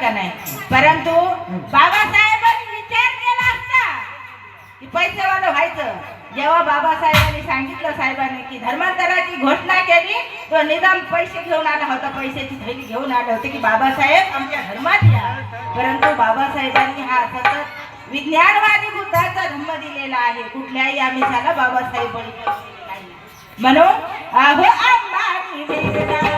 का नाही. परंतु बाबासाहेबांनी विचार केला असता की पैसेवालं व्हायचं. जेव्हा बाबासाहेबांनी सांगितलं साहेबांनी की धर्मांतराची घोषणा केली तो निजाम पैसे घेऊन आला होता, पैशाची थैली घेऊन आले होते की बाबासाहेब आमच्या धर्मात या. परंतु बाबासाहेबांनी हा सतत विज्ञानवादी बुद्धाचा धर्म दिलेला आहे. कुठल्याही आमिषाला बाबासाहेब बळी पडलेले नाही. म्हणून अहो अंबानी वेगळा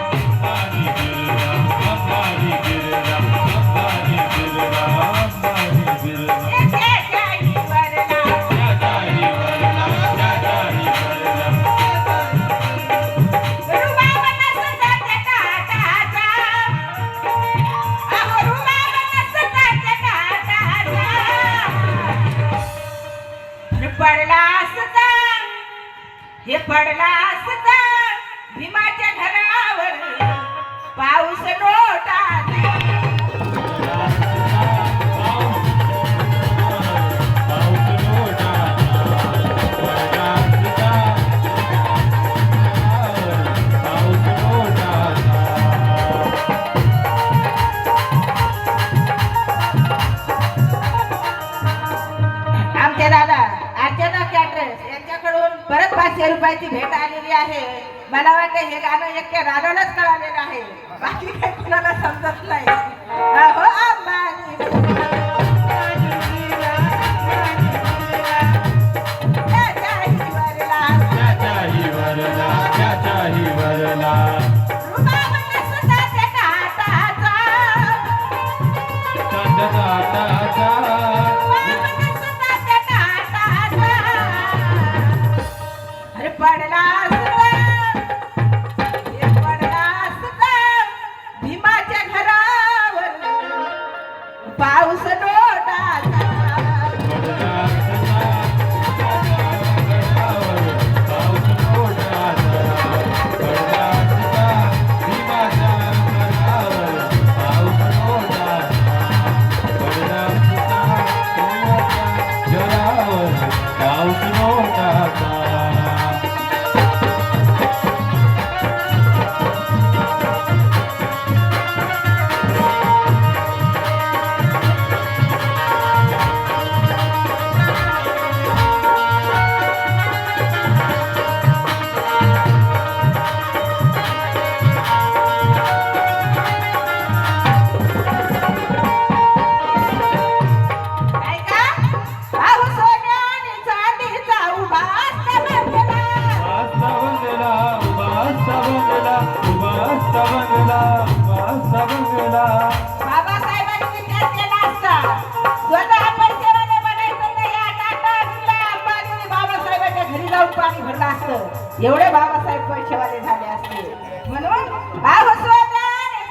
हे पडला असता भीमाच्या घरावर पाऊस नोटा. आमचे दादा अर्चना कॅटरेस यांच्याकडून परत 500 रुपयाची भेट आलेली आहे. मला वाटतं हे गाणं एकट्या राधालाच कळालेलं आहे, बाकी काही कुणाला समजत नाही. अहो अंबानी पडला असता भीमाच्या घरावर पाऊस नोटाचा. बाबासाहेबांनी विचार केला असता स्वतः पैसेवाले बनायचं नाही. टाटा बिर्ला अंबानी बाबासाहेबांच्या घरी जाऊन पाणी भरलं असतं, एवढे बाबासाहेब पैसेवाले झाले असते. म्हणून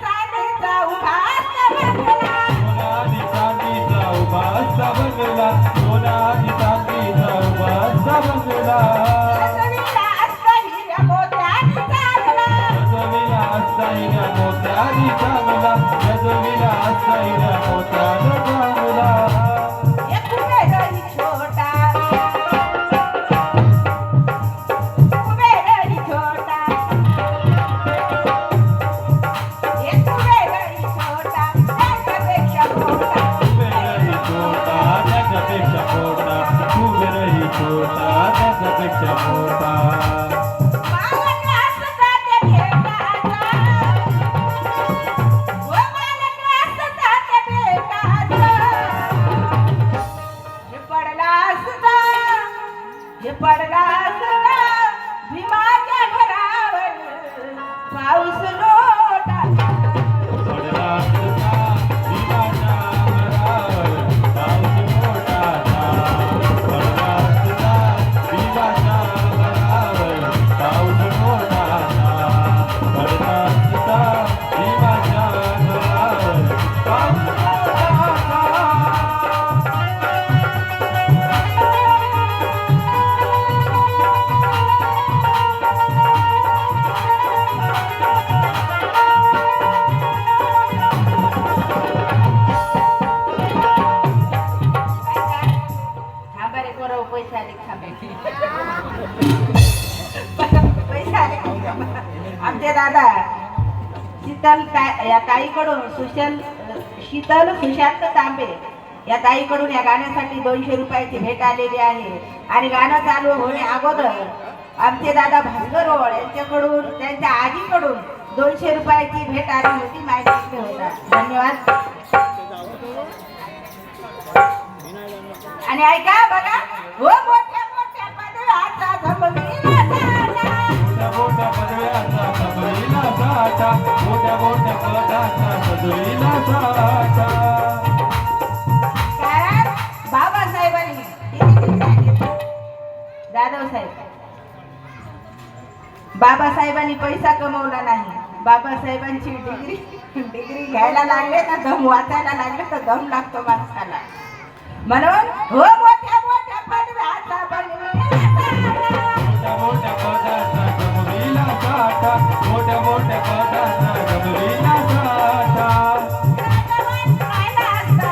चांदीचा उभा पडला असता भीमाच्या घरावर पाऊस नोटा. आमचे दादा शीतल या ताईकडून शीतल सुशांत तांबे या ताईकडून या गाण्यासाठी 200 रुपयाची भेट आलेली आहे. आणि गाणं चालू होणे अगोदर आमचे दादा भास्करवाळ यांच्याकडून त्यांच्या आजीकडून 200 रुपयाची भेट आली होती. माहिती होता. धन्यवाद. आणि ऐका बघा, हो मोठ्या मोठ्या पदव्याचा जमविला साठा, मोठ्या पदव्याचा जमविला साठा, मोठ्या मोठ्या पदाचा जमविला साठा. कारण बाबासाहेबांनी किती सांगितलं, जाधव साहेब, बाबासाहेबांनी पैसा कमवला नाही. बाबासाहेबांची डिग्री घ्यायला लागले तर दम वाचायला लागले तर दम लागतो माणसाला. म्हणून हो मोठ्या मोठ्या पदव्याचा बनविला साठा, मोठ्या मोठ्या पदाचा जमविला साठा, मोठ्या मोठ्या पदाचा जमविला साठा. राजावानी राहिला असता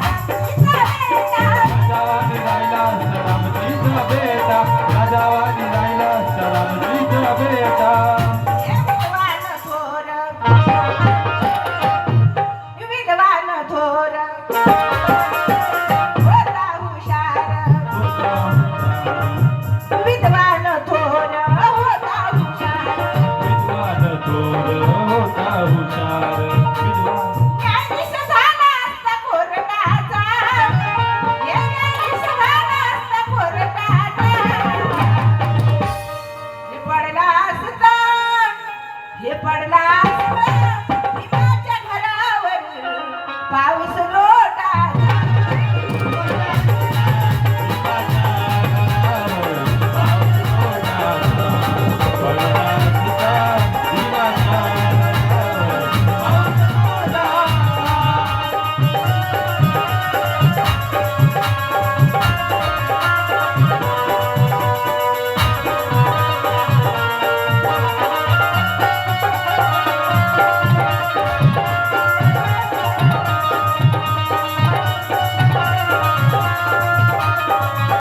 रामजीचा बेटा, राजावानी राहिला असता रामजीचा बेटा.